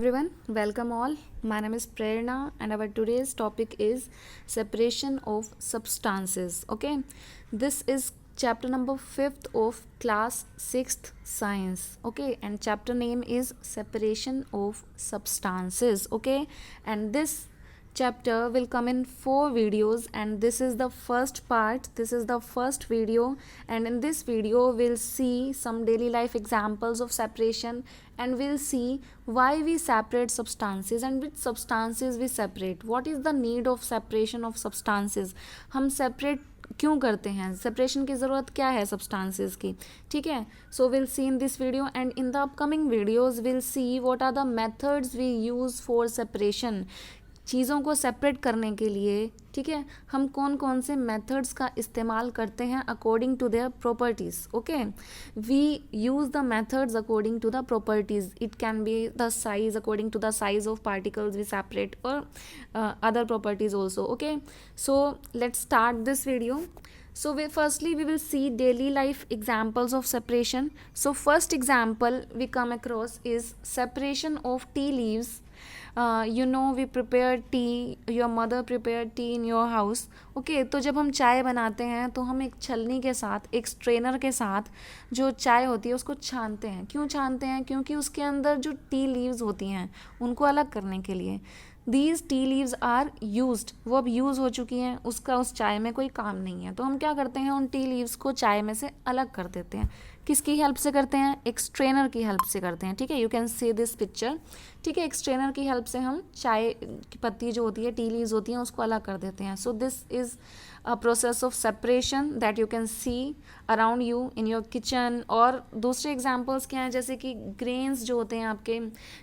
everyone, welcome all. My name is Prerna and our today's topic is separation of substances. Okay, this is chapter number 5th of class 6th science. Okay, and chapter name is separation of substances. Okay, and this chapter will come in 4 videos and this is the first part, this is the first video, and in this video we'll see some daily life examples of separation and we'll see why we separate substances and which substances we separate, what is the need of separation of substances, हम separate क्यों करते हैं, separation की ज़रूरत क्या है substances की. ठीक है, so will see in this video and in the upcoming videos will see what are the methods we use for separation. चीज़ों को सेपरेट करने के लिए, ठीक है, हम कौन कौन से मेथड्स का इस्तेमाल करते हैं according to their properties. Okay, we use the methods according to the properties. It can be the size, according to the size of particles we separate और other properties also. Okay, so let's start this video. So firstly we will see daily life examples of separation. So first example we come across is separation of tea leaves. We prepare tea, your mother prepared tea in your house. Okay, तो जब हम चाय बनाते हैं तो हम एक छलनी के साथ, एक स्ट्रेनर के साथ जो चाय होती है उसको छानते हैं. क्यों छानते हैं? क्योंकि उसके अंदर जो टी लीव्स होती हैं उनको अलग करने के लिए. These tea leaves are used, वो अब यूज़ हो चुकी हैं, उसका उस चाय में कोई काम नहीं है, तो हम क्या करते हैं, उन टी लीव्स को चाय में से अलग कर देते हैं. किसकी हेल्प से करते हैं? एक स्ट्रेनर की हेल्प से करते हैं. ठीक है, you can see this picture. ठीक है, एक स्ट्रेनर की हेल्प से हम चाय की पत्ती जो होती है, टी लीव्स होती हैं, उसको अलग कर देते हैं. So this is a process of separation that you can see around you in your kitchen. और दूसरे एग्जाम्पल्स क्या हैं, जैसे कि ग्रेन्स जो होते हैं आपके,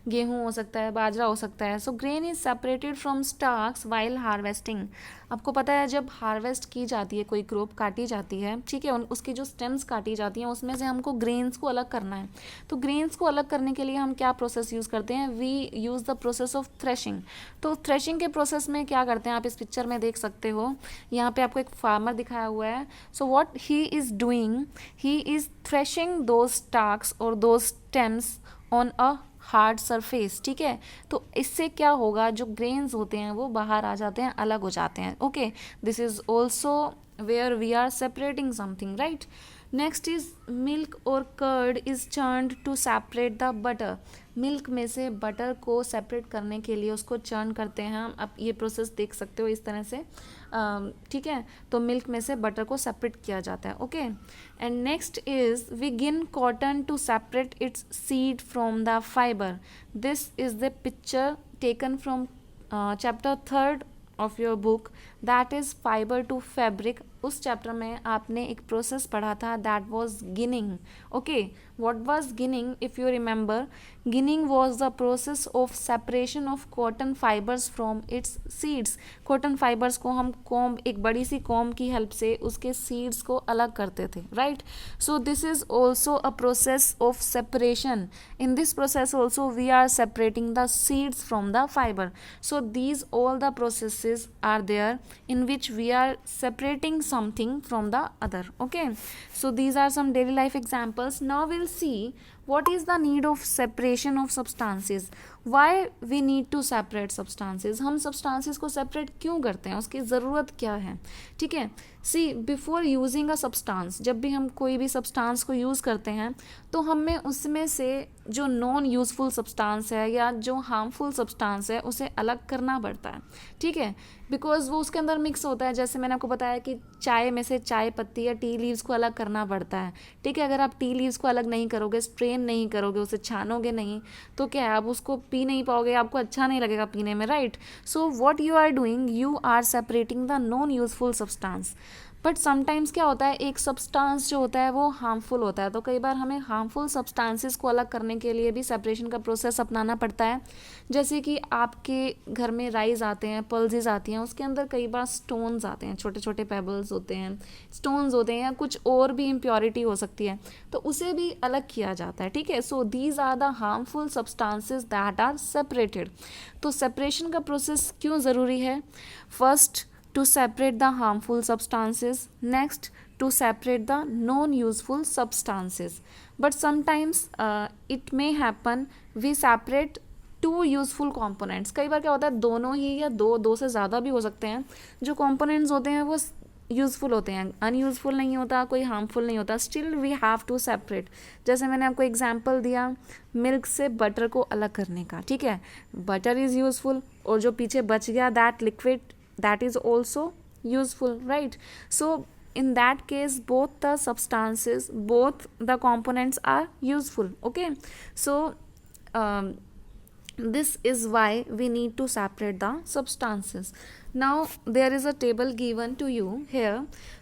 गेहूँ हो सकता है, बाजरा हो सकता है. So grain is separated from stalks while harvesting. आपको पता है जब हार्वेस्ट की जाती है, कोई क्रॉप काटी जाती है, ठीक है, उसकी जो स्टेम्स काटी जाती हैं उसमें से हमको ग्रेन्स को अलग करना है. तो ग्रेन्स को अलग करने के लिए हम क्या प्रोसेस यूज़ करते हैं? We use the process of threshing. तो थ्रेशिंग के प्रोसेस में क्या करते हैं, आप इस पिक्चर में देख सकते हो, यहाँ पे आपको एक फार्मर दिखाया हुआ है. So what he is doing, he is threshing those stalks और those stems on a hard surface. ठीक है, तो इससे क्या होगा, जो ग्रेन्स होते हैं वो बाहर आ जाते हैं, अलग हो जाते हैं. Okay, this is also where we are separating something, right. Next is milk और curd is churned to separate the butter. Milk में से बटर को सेपरेट करने के लिए उसको चर्न करते हैं हम. अब ये प्रोसेस देख सकते हो इस तरह से. ठीक है, तो मिल्क में से बटर को सेपरेट किया जाता है. Okay, and next is we gin cotton to separate its seed from the fibre. This is the picture taken from chapter 3 of your book, that is fibre to fabric. उस chapter में आपने एक process पढ़ा था, that was ginning. Okay, what was ginning? If you remember, ginning was the process of separation of cotton fibres from its seeds. Cotton fibres को हम comb, एक बड़ी सी कॉम्ब की हेल्प से उसके सीड्स को अलग करते थे, right. So this is also a process of separation. In this process also we are separating the seeds from the fibre. So these all the processes are there in which we are separating something from the other. Okay, so these are some daily life examples. Now we'll see what is the need of separation of substances. Why we need to separate substances. हम substances को separate क्यों करते हैं, उसकी ज़रूरत क्या है. ठीक है, see before using a substance, जब भी हम कोई भी सब्सटेंस को यूज़ करते हैं तो हमें उसमें से जो नॉन यूज़फुल सब्सटेंस है या जो हार्मफुल सब्सटेंस है उसे अलग करना पड़ता है. ठीक है, बिकॉज वो उसके अंदर मिक्स होता है. जैसे मैंने आपको बताया कि चाय में से चाय पत्ती या टी लीव्स को अलग करना पड़ता है. ठीक है, अगर आप टी लीव्स को अलग नहीं करोगे, स्ट्रेन नहीं करोगे, उसे छानोगे नहीं, तो क्या है, आप उसको पी नहीं पाओगे, आपको अच्छा नहीं लगेगा पीने में, right. So what you are doing, you are separating the non useful substance. But sometimes क्या होता है, एक सब्सटेंस जो होता है वो हार्मफुल होता है, तो कई बार हमें हार्मफुल सब्सटेंसेस को अलग करने के लिए भी सेपरेशन का प्रोसेस अपनाना पड़ता है. जैसे कि आपके घर में राइस आते हैं, पल्सेस आती हैं, उसके अंदर कई बार स्टोन्स आते हैं, छोटे छोटे पेबल्स होते हैं, स्टोन्स होते हैं, या कुछ और भी इम्प्योरिटी हो सकती है, तो उसे भी अलग किया जाता है. ठीक है, so these are the harmful substances that are separated. तो सेपरेशन का प्रोसेस क्यों ज़रूरी है? First, to separate the harmful substances. Next, to separate the non-useful substances. But sometimes it may happen we separate two useful components. कई बार क्या होता है दोनों ही या दो से ज़्यादा भी हो सकते हैं, जो कंपोनेंट्स होते हैं वो यूज़फुल होते हैं, अनयूज़फुल नहीं होता, कोई हार्मफुल नहीं होता, still we have to separate. जैसे मैंने आपको एग्जांपल दिया मिल्क से बटर को अलग करने का, ठीक है, बटर इज़ यूज़फुल और जो पीछे बच गया that liquid that is also useful, right. So in that case both the substances, both the components are useful, okay. So this is why we need to separate the substances. Now there is a table given to you here.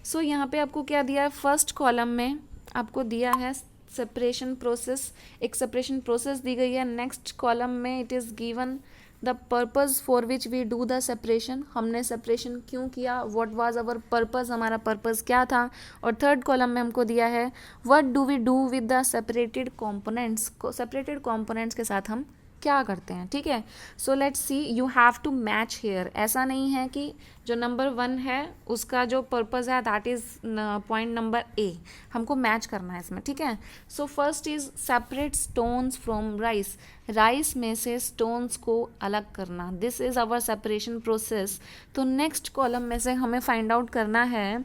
So यहाँ पे आपको क्या दिया है, first column में आपको दिया है सेपरेशन प्रोसेस, एक सेपरेशन प्रोसेस दी गई है। नेक्स्ट कॉलम में it is given the purpose for which we do the separation, हमने सेपरेशन क्यों किया, व्हाट वाज आवर पर्पज़, हमारा पर्पज़ क्या था। और थर्ड कॉलम में हमको दिया है what do we do with the separated components, separated components के साथ हम क्या करते हैं, ठीक है। So let's see, you have to match hair. ऐसा नहीं है कि जो नंबर 1 है उसका जो पर्पज़ है that is point number A, हमको मैच करना है इसमें, ठीक है। So first is separate stones from rice, rice में से स्टोन्स को अलग करना, this is our separation process. तो नेक्स्ट कॉलम में से हमें फाइंड आउट करना है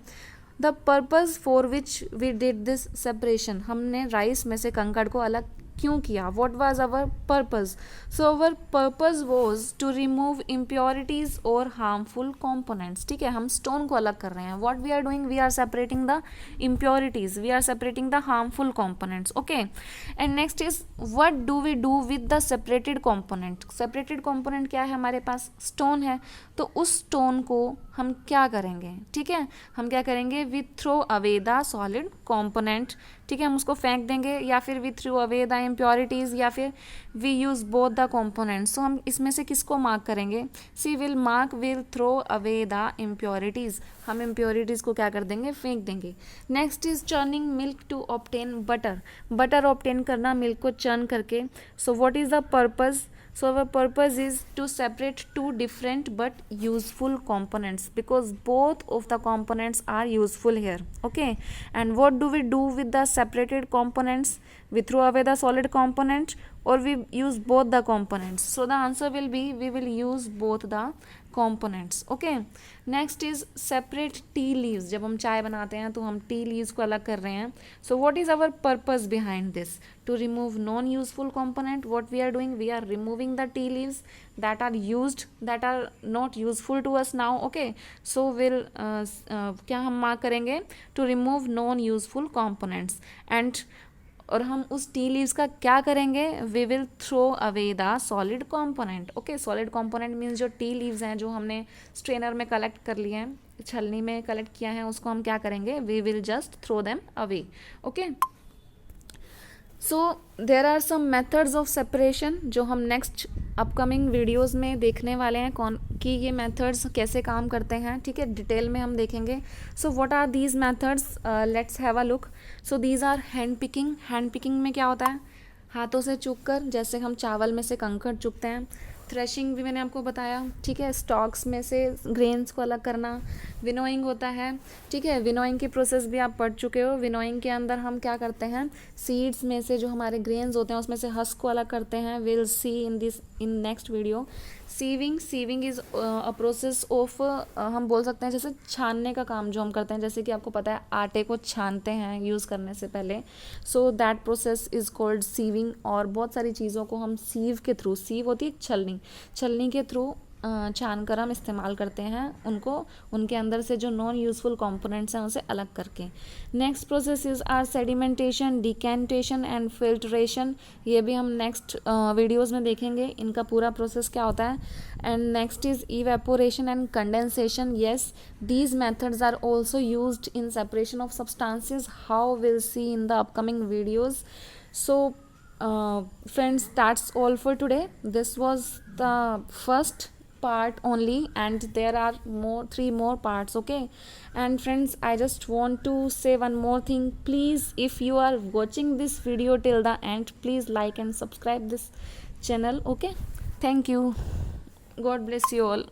the purpose for which we did this separation, हमने राइस में से कंकड़ को अलग क्यों किया, what was our purpose. So our purpose was to remove impurities और हार्मफुल कॉम्पोनेंट्स, ठीक है। हम स्टोन को अलग कर रहे हैं, what we are doing, we are separating the impurities, we are separating the harmful components, okay. And next is what do we do with the separated component, separated component क्या है हमारे पास, स्टोन है, तो उस स्टोन को हम क्या करेंगे, ठीक है, हम क्या करेंगे, we throw away the solid component, ठीक है, हम उसको फेंक देंगे, या फिर we throw away the impurities, या फिर we use both the components. तो हम इसमें से किसको मार्क करेंगे, see will mark will throw away the impurities, हम इम्प्योरिटीज़ को क्या कर देंगे, फेंक देंगे। Next is churning milk to obtain butter, butter obtain करना मिल्क को चर्न करके। So what is the purpose, so our purpose is to separate two different but useful components because both of the components are useful here, okay. And what do we do with the separated components, we throw away the solid component or we use both the components. So the answer will be we will use both the components, okay. Next is separate tea leaves, जब हम चाय बनाते हैं तो हम tea leaves को अलग कर रहे हैं। So what is our purpose behind this, to remove non useful component, what we are doing, we are removing the tea leaves that are used, that are not useful to us now, okay. So we'll क्या हम mark करेंगे, to remove non useful components, and और हम उस tea leaves का क्या करेंगे, we will throw away the solid component, okay. Solid component means जो टी लीव्स हैं जो हमने स्ट्रेनर में कलेक्ट कर लिए हैं, छलनी में कलेक्ट किया है, उसको हम क्या करेंगे, we will just throw them away, okay. So there are some methods of separation जो हम नेक्स्ट अपकमिंग वीडियोज़ में देखने वाले हैं, कौन कि ये मेथड्स कैसे काम करते हैं, ठीक है, डिटेल में हम देखेंगे। So what are these methods, let's have a look. So these are hand picking, hand picking में क्या होता है, हाथों से चुग कर, जैसे हम चावल में से कंकड़ चुगते हैं। थ्रेशिंग भी मैंने आपको बताया, ठीक है, स्टॉक्स में से ग्रेन्स को अलग करना। विनोइंग होता है, ठीक है, विनोइंग की प्रोसेस भी आप पढ़ चुके हो। विनोइंग के अंदर हम क्या करते हैं, सीड्स में से जो हमारे ग्रेन्स होते हैं उसमें से हस्क को अलग करते हैं, will see in next video. Sieving, sieving is a process of, हम बोल सकते हैं जैसे छानने का काम जो हम करते हैं, जैसे कि आपको पता है आटे को छानते हैं यूज़ करने से पहले, so that process is called sieving. और बहुत सारी चीज़ों को हम सीव के थ्रू, सीव होती है छलनी, छलनी के थ्रू छान कर हम इस्तेमाल करते हैं उनको, उनके अंदर से जो नॉन यूज़फुल कंपोनेंट्स हैं उसे अलग करके। Next process is are sedimentation, decantation and filtration, ये भी हम नेक्स्ट वीडियोज़ में देखेंगे इनका पूरा प्रोसेस क्या होता है। And next is evaporation and condensation, yes these methods are also used in separation of substances, how will see in the upcoming videos. So friends, that's all for today. This was the first part only and there are three more parts, okay. And friends, I just want to say one more thing, please, if you are watching this video till the end, please like and subscribe this channel, okay. Thank you, God bless you all.